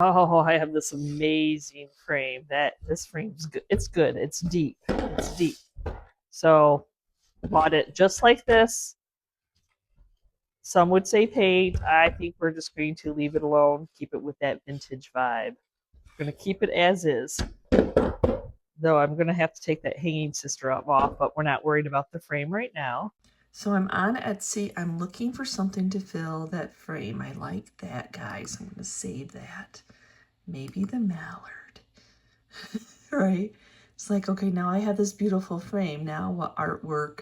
Oh, I have this amazing frame. This frame's good. It's good. It's deep. It's deep. So bought it just like this. Some would say paint. I think we're just going to leave it alone, keep it with that vintage vibe. We're going to keep it as is. Though I'm going to have to take that hanging sister up off, but we're not worried about the frame right now. So I'm on Etsy. I'm looking for something to fill that frame. I like that, guys. I'm going to save that. Maybe the mallard. Right? It's like, okay, now I have this beautiful frame. Now what artwork?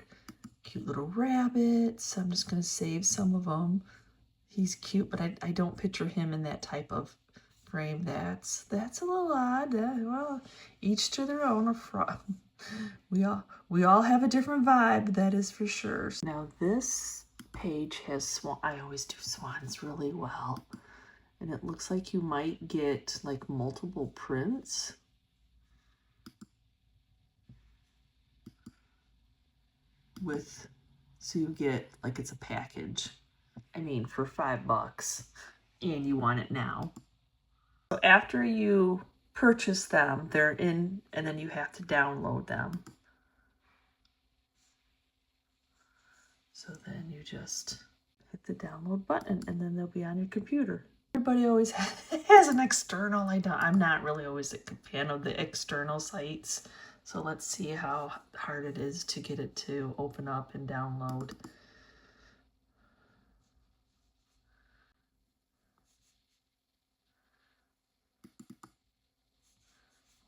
Cute little rabbits. I'm just going to save some of them. He's cute, but I don't picture him in that type of frame. That's a little odd. Well, each to their own. We all have a different vibe, that is for sure. Now this page has swan. I always do swans really well. And it looks like you might get like multiple prints. So you get like it's a package. I mean, for $5 and you want it now. So after you purchase them, they're in, and then you have to download them. So then you just hit the download button and then they'll be on your computer. Everybody always has an external. I'm not really always a fan of the external sites. So let's see how hard it is to get it to open up and download.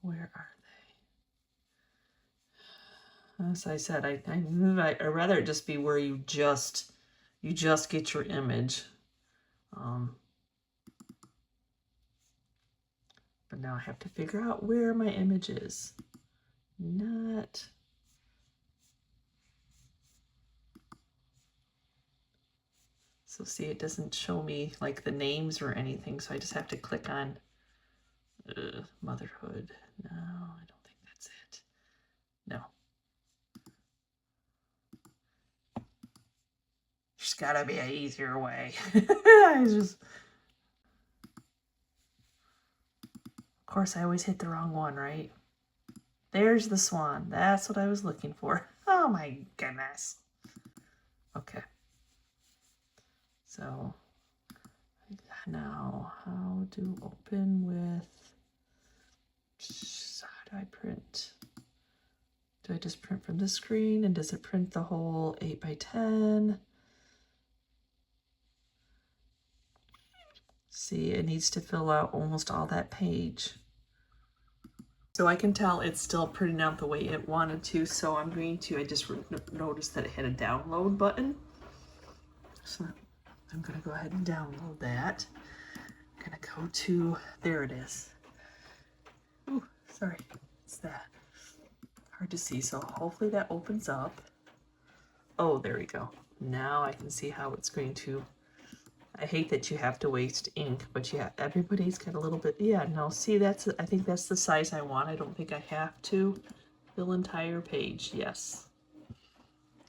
Where are they? As I said, I'd rather it just be where you just get your image. But now I have to figure out where my image is. Not. So see, it doesn't show me like the names or anything, so I just have to click on motherhood. No, I don't think that's it. No. There's gotta be an easier way. Of course, I always hit the wrong one, right? There's the swan. That's what I was looking for. Oh my goodness. Okay. So now how to open with, how do I print? Do I just print from the screen, and does it print the whole 8x10? See, it needs to fill out almost all that page. So I can tell it's still printing out the way it wanted to, so I'm going to, I just noticed that it had a download button. So I'm gonna go ahead and download that. I'm gonna go to, there it is. Ooh, sorry, it's that. Hard to see, so hopefully that opens up. Oh, there we go. Now I can see how it's going to, I hate that you have to waste ink, but yeah, everybody's got a little bit, yeah, no, see, I think that's the size I want. I don't think I have to fill entire page, yes.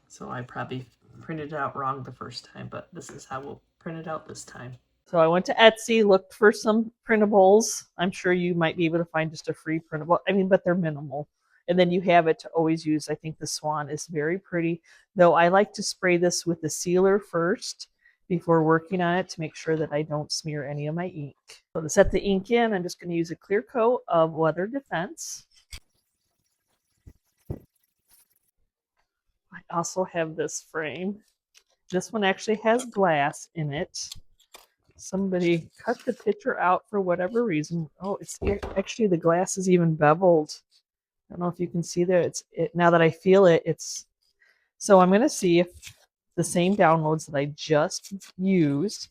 So I probably printed it out wrong the first time, but this is how we'll print it out this time. So I went to Etsy, looked for some printables. I'm sure you might be able to find just a free printable. I mean, but they're minimal. And then you have it to always use. I think the swan is very pretty, though I like to spray this with the sealer first before working on it to make sure that I don't smear any of my ink. So to set the ink in, I'm just going to use a clear coat of Weather Defense. I also have this frame. This one actually has glass in it. Somebody cut the picture out for whatever reason. Oh, it's actually, the glass is even beveled. I don't know if you can see there. Now that I feel it, it's, so I'm going to see if the same downloads that I just used,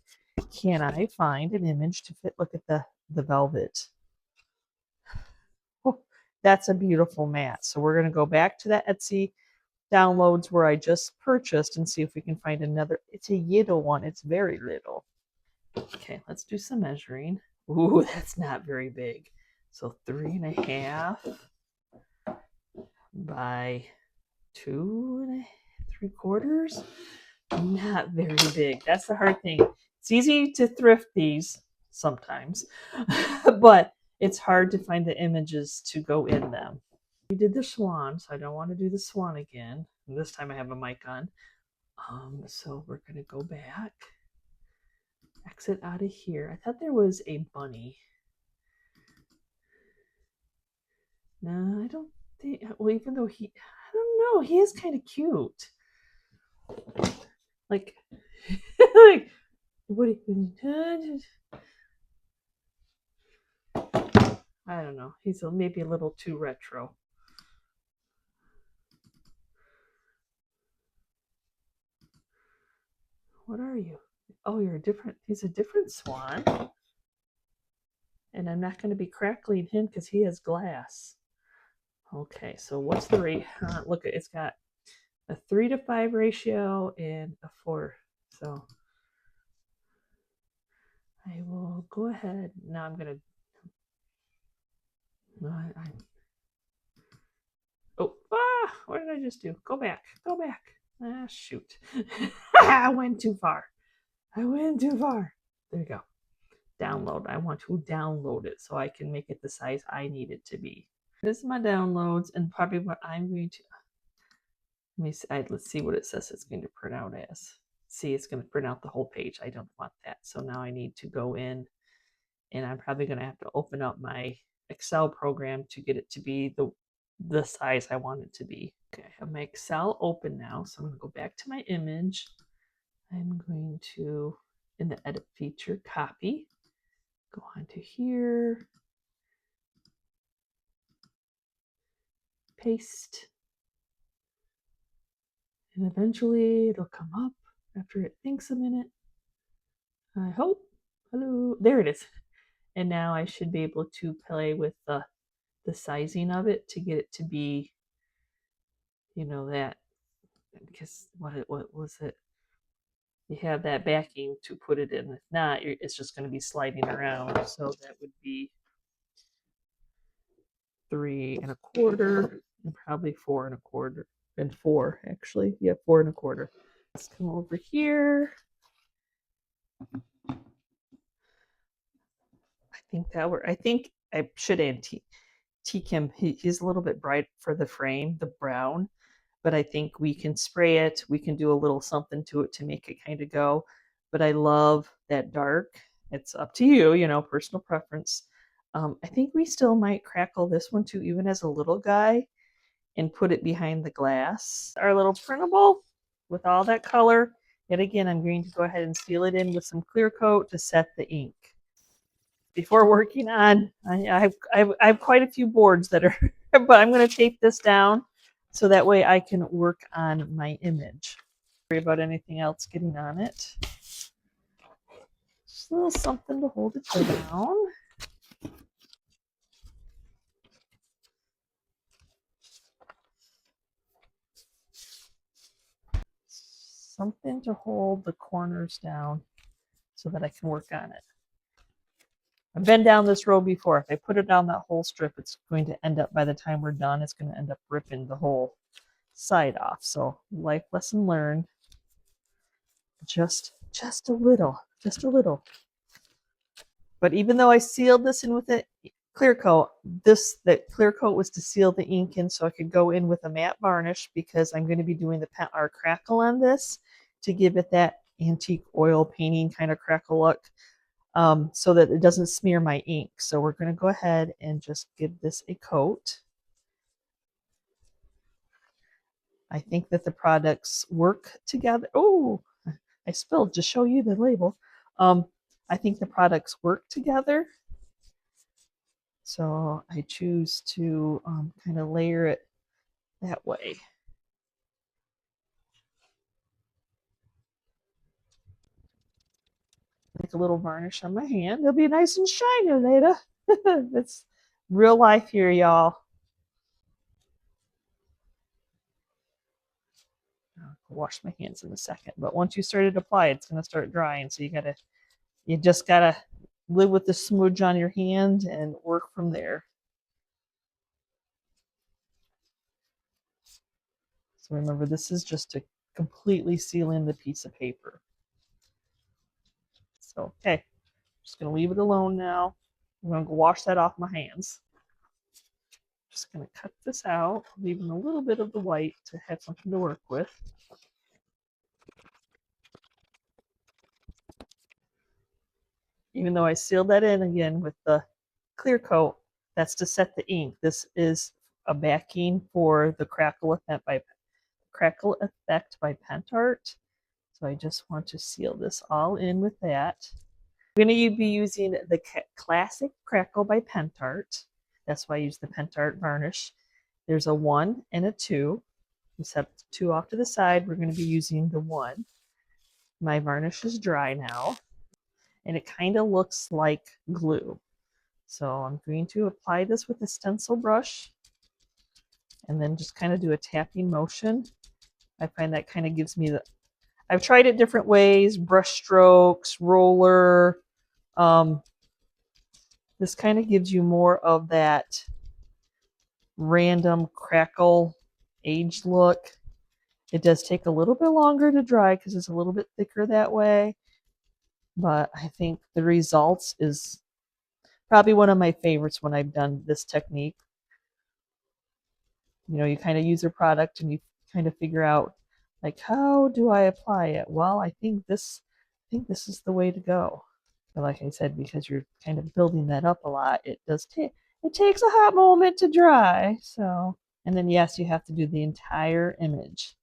can I find an image to fit? Look at the velvet. Oh, that's a beautiful mat. So we're going to go back to that Etsy downloads where I just purchased and see if we can find another. It's a little one. It's very little. Okay, let's do some measuring. Ooh, that's not very big. So 3.5 by 2 3/4. Not very big. That's the hard thing. It's easy to thrift these. sometimes, but it's hard to find the images to go in them. We did the swan, so I don't want to do the swan again. And this time I have a mic on. So we're going to go back, exit out of here. I thought there was a bunny. No, I don't think, well, even though I don't know, he is kind of cute. Like, like, what do you, I don't know. He's maybe a little too retro. What are you? Oh, he's a different swan. And I'm not going to be crackling him because he has glass. Okay, so what's the rate? Look, it's got a 3-to-5 ratio and a 4. So I will go ahead. Now I'm going to. No, what did I just do? Go back. Go back. Ah, shoot. I went too far. I went too far. There you go. Download. I want to download it so I can make it the size I need it to be. This is my downloads, and probably what I'm going to. Let's see what it says it's going to print out as. See, it's going to print out the whole page. I don't want that. So now I need to go in, and I'm probably going to have to open up my Excel program to get it to be the size I want it to be. Okay, I have my Excel open now, so I'm going to go back to my image. I'm going to, in the edit feature, copy, go onto here, paste, and eventually it'll come up after it thinks a minute. I hope. Hello, there it is. And now I should be able to play with the sizing of it to get it to be, that, because what was it? You have that backing to put it in. If not, it's just going to be sliding around. So that would be 3 1/4 and probably 4 1/4 and 4 actually. Yeah, 4 1/4. Let's come over here. I think I should antique him. He's a little bit bright for the frame, the brown, but I think we can spray it. We can do a little something to it to make it kind of go. But I love that dark. It's up to you, personal preference. I think we still might crackle this one too, even as a little guy, and put it behind the glass. Our little printable with all that color. Yet again, I'm going to go ahead and seal it in with some clear coat to set the ink. Before working on, I have quite a few boards that are, but I'm going to tape this down so that way I can work on my image. Worry about anything else getting on it. Just a little something to hold it down. Something to hold the corners down so that I can work on it. I've been down this road before. If I put it down that whole strip, it's going to end up, by the time we're done, it's going to end up ripping the whole side off. So life lesson learned. Just a little. But even though I sealed this in with a clear coat, that clear coat was to seal the ink in so I could go in with a matte varnish, because I'm going to be doing the Pentart Crackle on this to give it that antique oil painting kind of crackle look, so that it doesn't smear my ink. So we're going to go ahead and just give this a coat. I think that the products work together. Oh, I spilled to show you the label. I think the products work together. So I choose to kind of layer it that way. Make a little varnish on my hand. It'll be nice and shiny later. It's real life here, y'all. I'll wash my hands in a second. But once you start to apply, it's going to start drying. So you just gotta live with the smudge on your hand and work from there. So remember, this is just to completely seal in the piece of paper. So, okay, Just going to leave it alone now. I'm going to go wash that off my hands. Just going to cut this out, leaving a little bit of the white to have something to work with. Even though I sealed that in again with the clear coat, that's to set the ink. This is a backing for the Crackle Effect by Pentart. So I just want to seal this all in with that. I'm going to be using the classic Crackle by Pentart. That's why I use the Pentart varnish. There's a 1 and a 2. We set the 2 off to the side. We're going to be using the 1. My varnish is dry now, and it kind of looks like glue. So I'm going to apply this with a stencil brush and then just kind of do a tapping motion. I find that kind of gives me the... I've tried it different ways, brush strokes, roller. This kind of gives you more of that random crackle aged look. It does take a little bit longer to dry because it's a little bit thicker that way. But I think the results is probably one of my favorites when I've done this technique. You know, you kind of use a product and you kind of figure out, like, how do I apply it? Well, I think this is the way to go. But like I said, because you're kind of building that up a lot, it takes a hot moment to dry. So, and then yes, you have to do the entire image.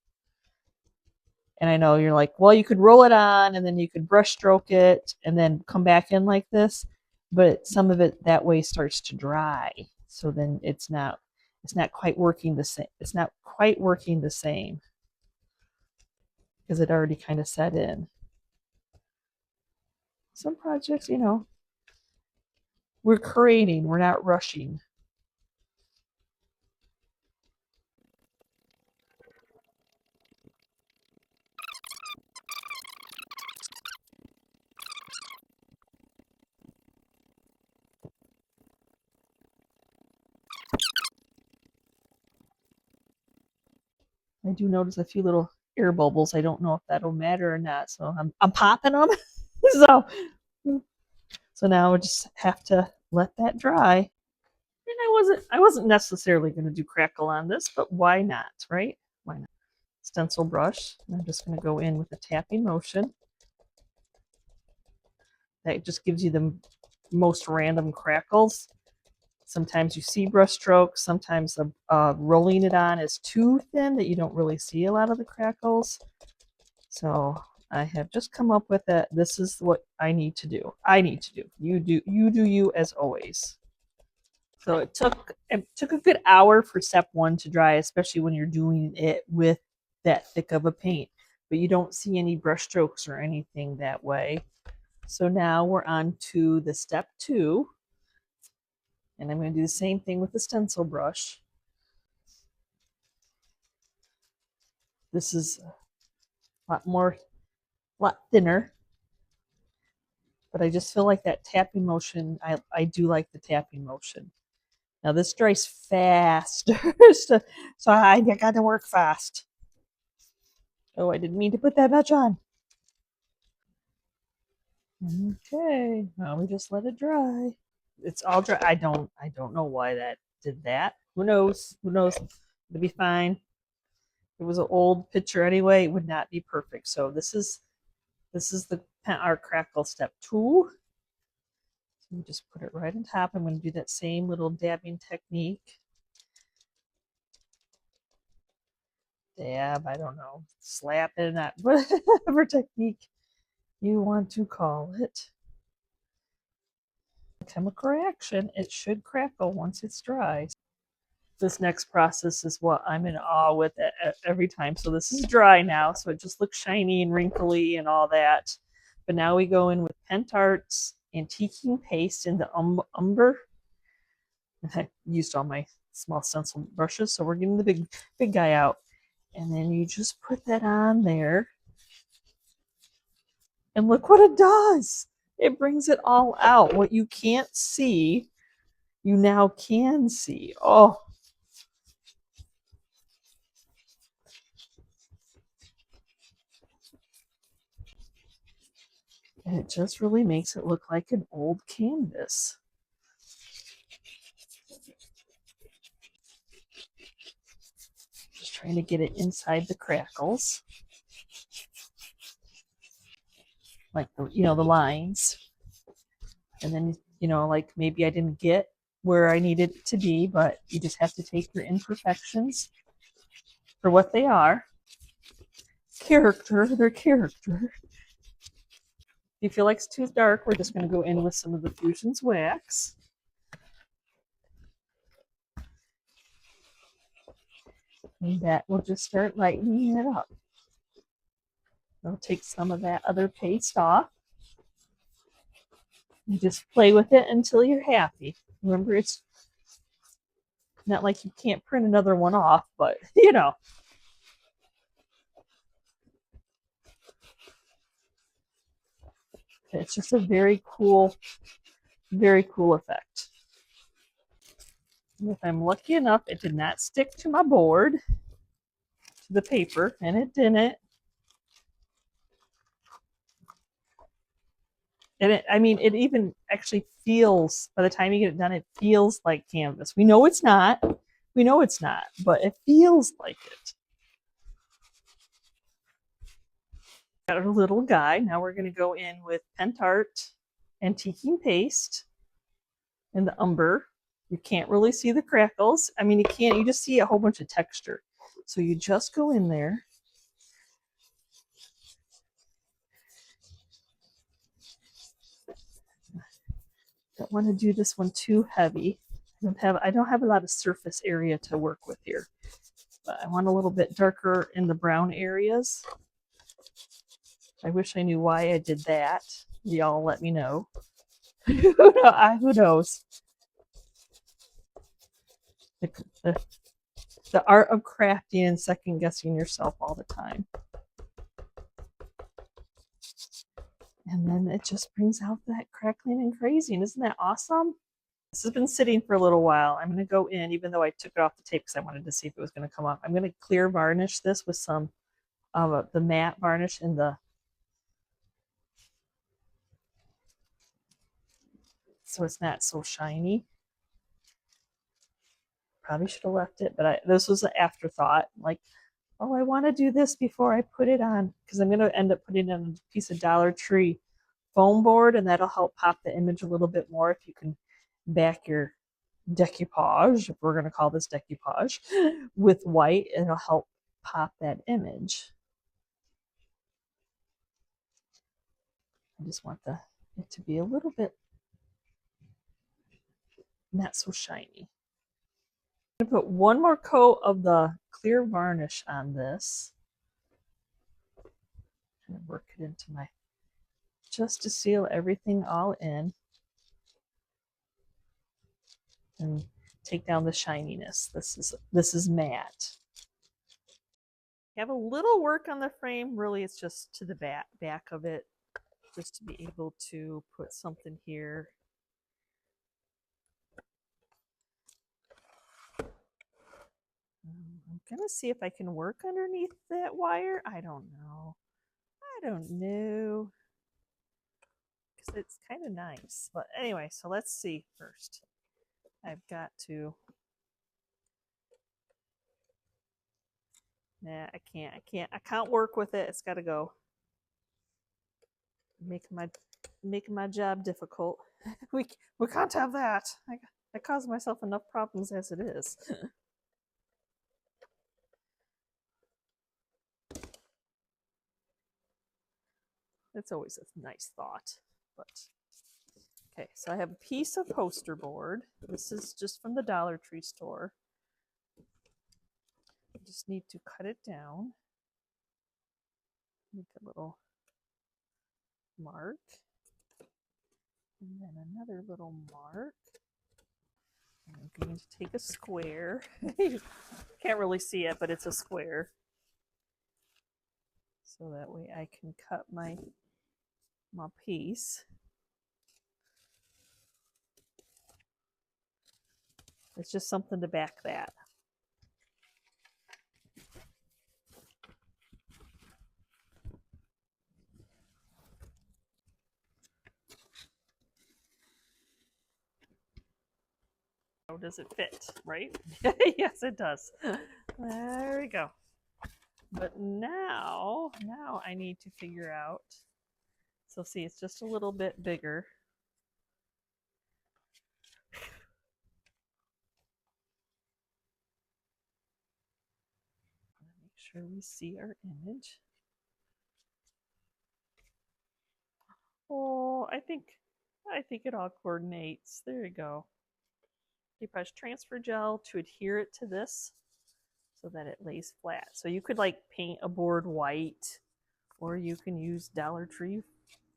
And I know you're like, well, you could roll it on and then you could brush stroke it and then come back in like this, but some of it that way starts to dry. So then it's not quite working the same. It's not quite working the same because it already kind of set in. Some projects, you know, we're creating, we're not rushing. I do notice a few little air bubbles. I don't know if that'll matter or not, so I'm popping them. so now I just have to let that dry. And I wasn't necessarily going to do Crackle on this, but why not, right? Why not? Stencil brush. I'm just going to go in with a tapping motion. That just gives you the most random crackles. Sometimes you see brush strokes. Sometimes rolling it on is too thin that you don't really see a lot of the crackles. So I have just come up with that. This is what I need to do. You do you as always. So it took a good hour for step 1 to dry, especially when you're doing it with that thick of a paint. But you don't see any brush strokes or anything that way. So now we're on to the step 2. And I'm going to do the same thing with the stencil brush. This is a lot thinner. But I just feel like that tapping motion, I do like the tapping motion. Now this dries fast, so I got to work fast. Oh, I didn't mean to put that much on. Okay, now we just let it dry. It's all dry. I don't know why that did that. Who knows? Who knows? It'll be fine. If it was an old picture anyway, it would not be perfect. So this is the Pentart Crackle step 2. So just put it right on top. I'm going to do that same little dabbing technique. Dab, I don't know, slap it, not whatever technique you want to call it. Chemical reaction, it should crackle once it's dry. This next process is what I'm in awe with every time. So this is dry now, so it just looks shiny and wrinkly and all that. But now we go in with Pentart's antiquing paste in the umber. I used all my small stencil brushes, so we're getting the big guy out. And then you just put that on there. And look what it does. It brings it all out. What you can't see, you now can see. Oh. And it just really makes it look like an old canvas. Just trying to get it inside the crackles. Like, the lines. And then, like maybe I didn't get where I needed it to be, but you just have to take your imperfections for what they are. They're character. If you feel like it's too dark, we're just going to go in with some of the Fusion's wax. And that will just start lightening it up. I'll take some of that other paste off. You just play with it until you're happy. Remember, it's not like you can't print another one off, but it's just a very cool effect. And if I'm lucky enough, it did not stick to my board, to the paper, and it didn't. And it even actually feels, by the time you get it done, it feels like canvas. We know it's not, but it feels like it. Got our little guy. Now we're going to go in with Pentart antiquing paste and the umber. You can't really see the crackles. You can't, you just see a whole bunch of texture. So you just go in there. Don't want to do this one too heavy. I don't have a lot of surface area to work with here, but I want a little bit darker in the brown areas. I wish I knew why I did that. Y'all let me know. Who knows? The art of crafting and second guessing yourself all the time. And then it just brings out that crackling and crazy. And isn't that awesome? This has been sitting for a little while. I'm going to go in, even though I took it off the tape because I wanted to see if it was going to come off. I'm going to clear varnish this with some of the matte varnish in the, so it's not so shiny. Probably should have left it, but this was an afterthought. Like, oh, I want to do this before I put it on, because I'm going to end up putting it on a piece of Dollar Tree foam board, and that'll help pop the image a little bit more if you can back your decoupage, if we're going to call this decoupage, with white. It'll help pop that image. I just want it to be a little bit not so shiny. I'm going to put one more coat of the clear varnish on this. I'm going to work it into my, just to seal everything all in and take down the shininess. This is matte. I have a little work on the frame. Really, it's just to the back of it, just to be able to put something here. I'm gonna see if I can work underneath that wire. I don't know. Because it's kind of nice. But anyway, so let's see first. I've got to. Nah, I can't work with it. It's got to go. Making my job difficult. we can't have that. I cause myself enough problems as it is. It's always a nice thought, but okay. So I have a piece of poster board. This is just from the Dollar Tree store. I just need to cut it down. Make a little mark, and then another little mark. I'm going to take a square. You can't really see it, but it's a square. So that way I can cut my piece. It's just something to back that. How does it fit, right? Yes, it does. There we go. But now I need to figure out. So see, it's just a little bit bigger. Make sure we see our image. Oh, I think it all coordinates. There you go. You press transfer gel to adhere it to this so that it lays flat. So you could like paint a board white, or you can use Dollar Tree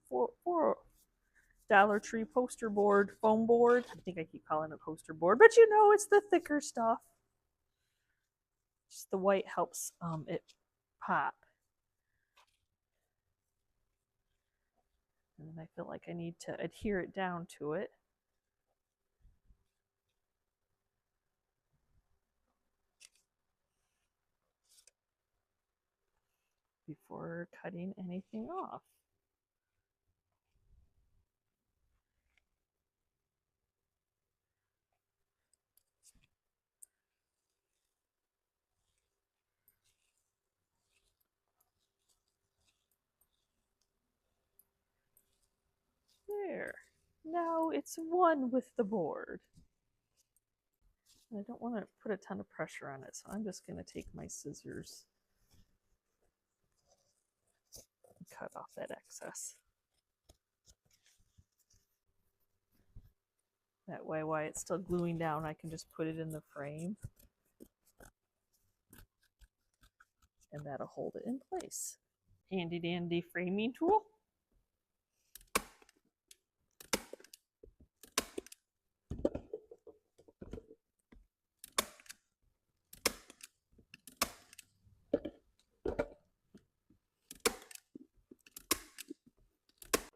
for Dollar Tree poster board, foam board. I think I keep calling it poster board, but you know it's the thicker stuff. Just the white helps it pop. And then I feel like I need to adhere it down to it. Before cutting anything off. There. Now it's one with the board. I don't want to put a ton of pressure on it, so I'm just going to take my scissors and cut off that excess. That way, while it's still gluing down, I can just put it in the frame. And that'll hold it in place. Handy dandy framing tool.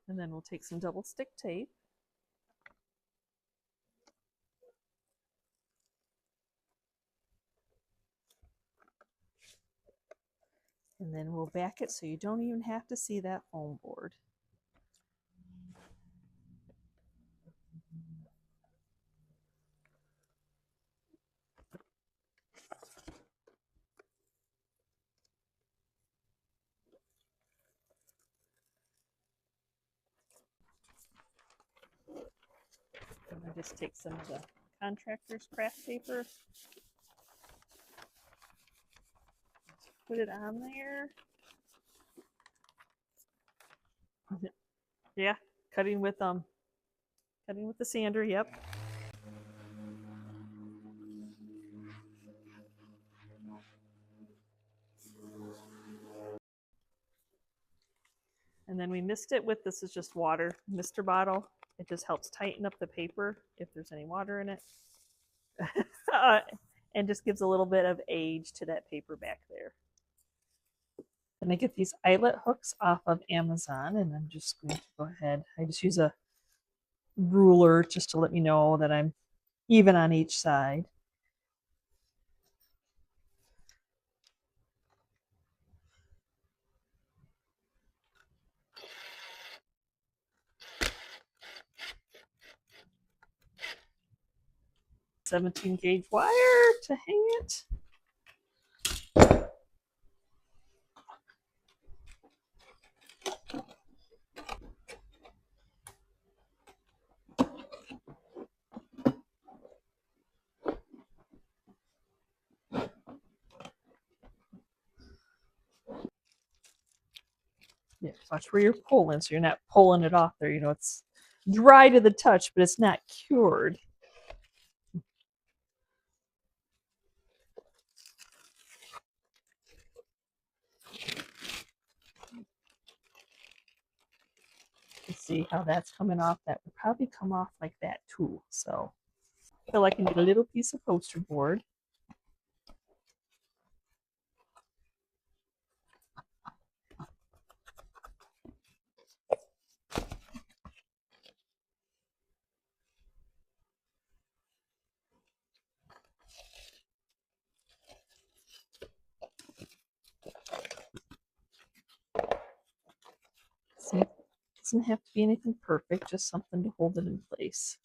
And then we'll take some double stick tape. And then we'll back it so you don't even have to see that foam board. And I just take some of the contractor's craft paper. Put it on there. Yeah, cutting with the sander, yep. And then we mixed it with, this is just water, Mr. bottle. It just helps tighten up the paper if there's any water in it. And just gives a little bit of age to that paper back there. And I get these eyelet hooks off of Amazon, and I'm just going to go ahead. I just use a ruler just to let me know that I'm even on each side. .17 gauge wire to hang it. Yeah, watch where you're pulling, so you're not pulling it off there. You know, it's dry to the touch, but it's not cured. You see how that's coming off? That would probably come off like that too. So I feel like I need a little piece of poster board. See, it doesn't have to be anything perfect, just something to hold it in place.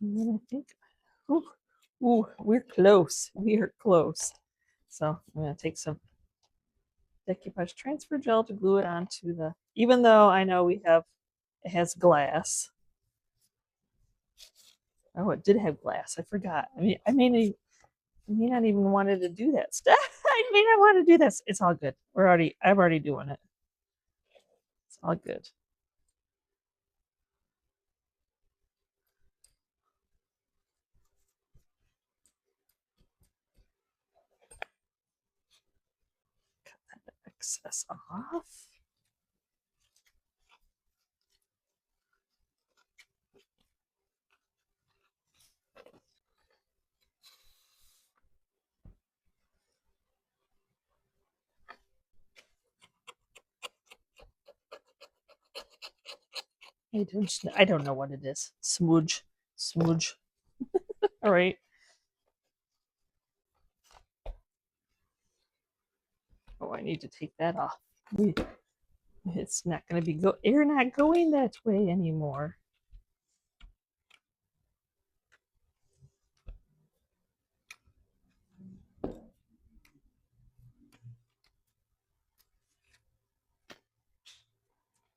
And then I think, ooh, we're close. We are close. So I'm going to take some decoupage transfer gel to glue it onto the, even though I know it has glass. Oh, it did have glass. I forgot. I mean, I may not even wanted to do that stuff. I may not want to do this. It's all good. I'm already doing it. It's all good. Cut that excess off. I don't know what it is. Smudge. Smudge. All right. Oh, I need to take that off. It's not going to be you're not going that way anymore.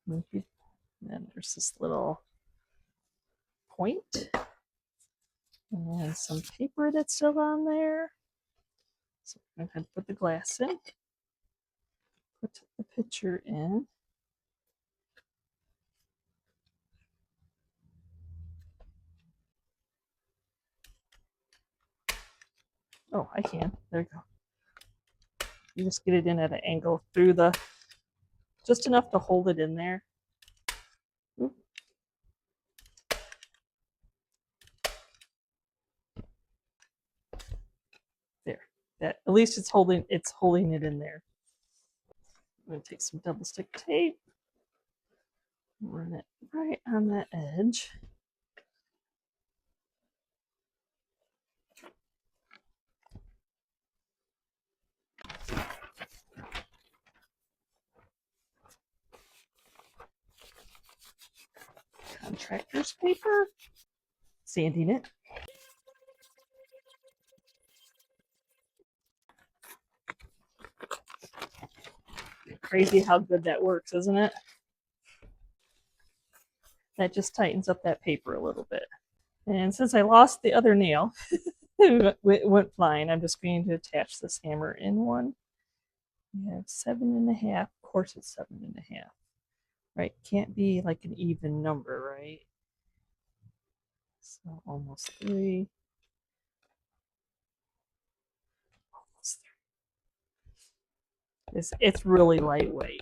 Maybe. Then there's this little point and some paper that's still on there. So I'm going to put the glass in, put the picture in. Oh, I can. There you go. You just get it in at an angle through the, just enough to hold it in there. Oop. There. That at least it's holding it in there. I'm going to take some double stick tape, run it right on that edge. Contractor's paper, sanding it. Crazy how good that works, isn't it? That just tightens up that paper a little bit. And since I lost the other nail, it went flying. I'm just going to attach this hammer in one. We have 7.5. Of course it's 7.5. Right? Can't be like an even number, right? So almost 3. Almost 3. It's really lightweight.